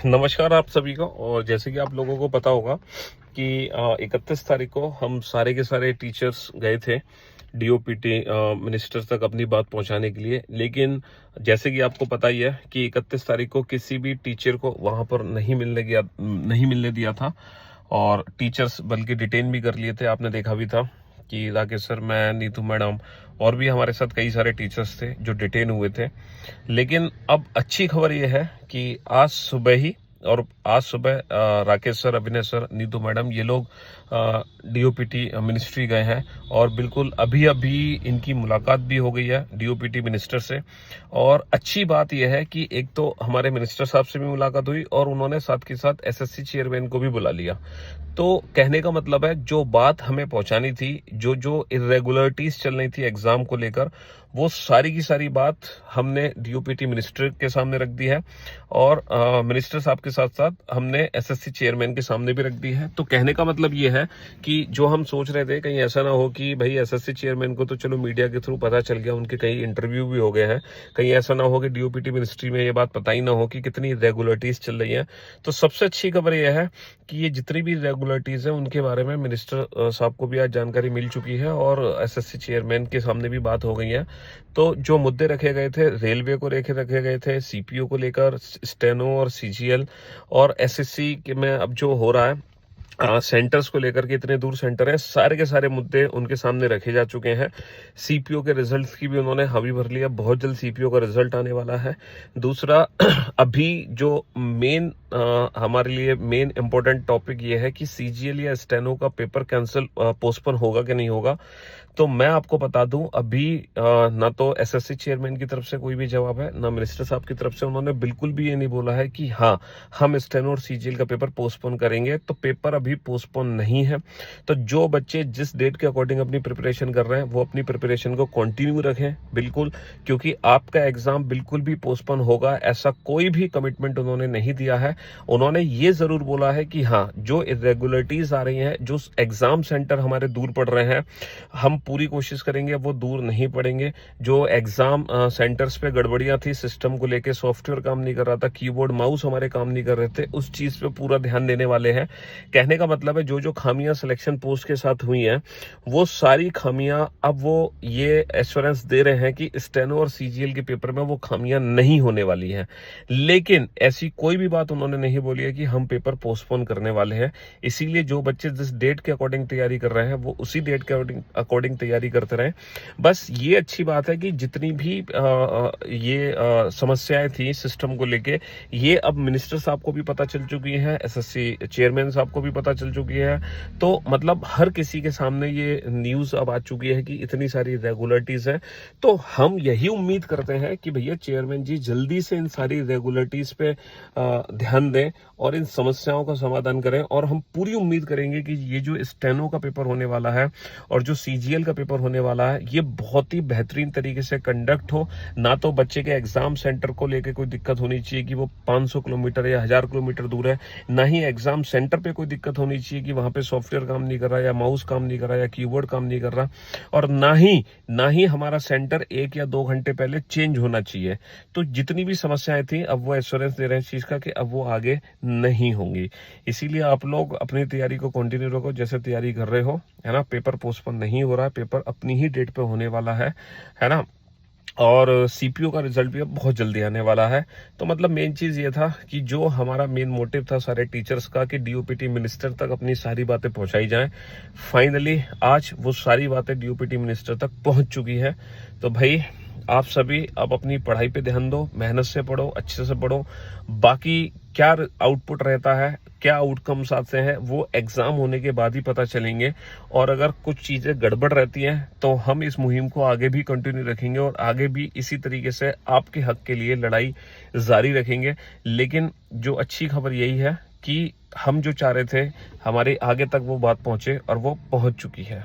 नमस्कार आप सभी को। और जैसे कि आप लोगों को पता होगा कि 31 तारीख को हम सारे के सारे टीचर्स गए थे डीओपीटी मिनिस्टर तक अपनी बात पहुंचाने के लिए। लेकिन जैसे कि आपको पता ही है कि 31 तारीख को किसी भी टीचर को वहां पर नहीं मिलने दिया था और टीचर्स बल्कि डिटेन भी कर लिए थे। आपने देखा भी था कि राकेश सर, मैं, नीतू मैडम और भी हमारे साथ कई सारे टीचर्स थे जो डिटेन हुए थे। लेकिन अब अच्छी खबर यह है कि आज सुबह राकेश सर, अभिनय सर, नीतू मैडम ये लोग डीओपीटी मिनिस्ट्री गए हैं और बिल्कुल अभी अभी इनकी मुलाकात भी हो गई है डीओपीटी मिनिस्टर से। और अच्छी बात यह है कि एक तो हमारे मिनिस्टर साहब से भी मुलाकात हुई और उन्होंने साथ के साथ एसएससी चेयरमैन को भी बुला लिया। तो कहने का मतलब है जो बात हमें पहुंचानी थी, जो जो इरेगुलरिटीज चल रही थी एग्जाम को लेकर, वो सारी की सारी बात हमने डीओपीटी मिनिस्टर के सामने रख दी है और मिनिस्टर साहब के साथ साथ हमने एसएससी चेयरमैन के सामने भी रख दी है। तो कहने का मतलब ये है कि जो हम सोच रहे थे कहीं ऐसा ना हो कि भाई एसएससी चेयरमैन को तो चलो मीडिया के थ्रू पता चल गया, उनके कई इंटरव्यू भी हो गए हैं, कहीं ऐसा ना हो कि डीओपीटी मिनिस्ट्री में ये बात पता ही ना हो कि कितनी रेगुलरिटीज चल रही है। तो सबसे अच्छी खबर यह है कि ये जितनी भी रेगुलरिटीज है उनके बारे में मिनिस्टर साहब को भी आज जानकारी मिल चुकी है और एसएससी चेयरमैन के सामने भी बात हो गई है। तो जो मुद्दे रखे गए थे, रेलवे को रखे गए थे, सीपीओ को लेकर, स्टेनो और सीजीएल और एसएससी में अब जो हो रहा है सेंटर्स को लेकर के, इतने दूर सेंटर हैं, सारे के सारे मुद्दे उनके सामने रखे जा चुके हैं। सीपीओ के रिजल्ट की भी उन्होंने हामी भर लिया, बहुत जल्द सीपीओ का रिजल्ट आने वाला है। दूसरा अभी जो हमारे लिए मेन इंपॉर्टेंट टॉपिक ये है कि सीजीएल या स्टेनो का पेपर कैंसिल पोस्टपोन होगा कि नहीं होगा। तो मैं आपको बता दूं, अभी ना तो एसएससी चेयरमैन की तरफ से कोई भी जवाब है, ना मिनिस्टर साहब की तरफ से। उन्होंने बिल्कुल भी ये नहीं बोला है कि हाँ हम स्टेनो और सीजीएल का पेपर पोस्टपोन करेंगे। तो पेपर अभी पोस्टपोन नहीं है। तो जो बच्चे जिस डेट के अकॉर्डिंग अपनी प्रिपरेशन कर रहे हैं वो अपनी प्रिपरेशन को कंटिन्यू रखें बिल्कुल, क्योंकि आपका एग्जाम बिल्कुल भी पोस्टपोन होगा ऐसा कोई भी कमिटमेंट उन्होंने नहीं दिया है। उन्होंने ये जरूर बोला है कि हाँ जो इरेगुलरिटीज आ रही हैं, जो एग्जाम सेंटर हमारे दूर पड़ रहे हैं, हम पूरी कोशिश करेंगे वो दूर नहीं पड़ेंगे। जो एग्जाम सेंटर्स पे गड़बड़ियां थी, सिस्टम को लेके सॉफ्टवेयर काम नहीं कर रहा था, कीबोर्ड माउस हमारे काम नहीं कर रहे थे, उस चीज पे पूरा ध्यान देने वाले हैं। कहने का मतलब है जो जो खामियां सिलेक्शन पोस्ट के साथ हुई हैं वो सारी खामियां अब वो ये एश्योरेंस दे रहे हैं कि स्टेनो और सीजीएल के पेपर में वो खामियां नहीं होने वाली हैं। लेकिन ऐसी कोई भी बात उन्होंने नहीं बोली है कि हम पेपर पोस्टपोन करने वाले हैं। इसीलिए जो बच्चे जिस डेट के अकॉर्डिंग तैयारी कर रहे हैं वो उसी डेट के अकॉर्डिंग तैयारी करते रहें। बस ये अच्छी बात है कि जितनी भी समस्याएं थी सिस्टम को लेके, ये अब मिनिस्टर साहब को भी पता चल चुकी है, एसएससी चेयरमैन साहब को भी पता चल चुकी है। तो मतलब हर किसी के सामने ये न्यूज अब आ चुकी है कि इतनी सारी रेगुलरिटीज है। तो हम यही उम्मीद करते हैं कि भैया चेयरमैन जी जल्दी से इन सारी रेगुलरिटीज पे ध्यान दें और इन समस्याओं का समाधान करें। और हम पूरी उम्मीद करेंगे कि ये जो स्टेनो का पेपर होने वाला है और जो सीजीएल का पेपर होने वाला है ये बहुत ही बेहतरीन तरीके से कंडक्ट हो। ना तो बच्चे के एग्जाम सेंटर को लेकर कोई दिक्कत होनी चाहिए कि वो 500 किलोमीटर या 1000 किलोमीटर दूर है, ना ही एग्जाम सेंटर पे कोई दिक्कत होनी चाहिए कि वहां पे सॉफ्टवेयर काम नहीं कर रहा, या माउस काम नहीं कर रहा, या कीबोर्ड काम नहीं कर रहा, और ना ही हमारा सेंटर 1 या 2 घंटे पहले चेंज होना चाहिए। तो जितनी भी समस्याएं थी अब वो एश्योरेंस दे रहे हैं इस चीज का कि अब वो आगे नहीं होंगी। इसीलिए आप लोग अपनी तैयारी को कंटिन्यू रखो जैसे तैयारी कर रहे हो, है ना। पेपर पोस्टपोन नहीं हो रहा है, पेपर अपनी ही डेट पे होने वाला है ना। और सीपीओ का रिजल्ट भी अब बहुत जल्दी आने वाला है। तो मतलब मेन चीज ये था कि जो हमारा मेन मोटिव था सारे टीचर्स का कि डीओपीटी मिनिस्टर तक अपनी सारी बातें पहुंचाई जाएं, फाइनली आज वो सारी बातें डीओपीटी मिनिस्टर तक पहुंच चुकी है। तो भाई आप सभी अब अपनी पढ़ाई पे ध्यान दो, मेहनत से पढ़ो, अच्छे से पढ़ो। बाकी क्या आउटपुट रहता है, क्या आउटकम्स आते हैं, वो एग्जाम होने के बाद ही पता चलेंगे। और अगर कुछ चीजें गड़बड़ रहती हैं तो हम इस मुहिम को आगे भी कंटिन्यू रखेंगे और आगे भी इसी तरीके से आपके हक के लिए लड़ाई जारी रखेंगे। लेकिन जो अच्छी खबर यही है कि हम जो चाह रहे थे हमारे आगे तक वो बात पहुंचे और वो पहुंच चुकी है।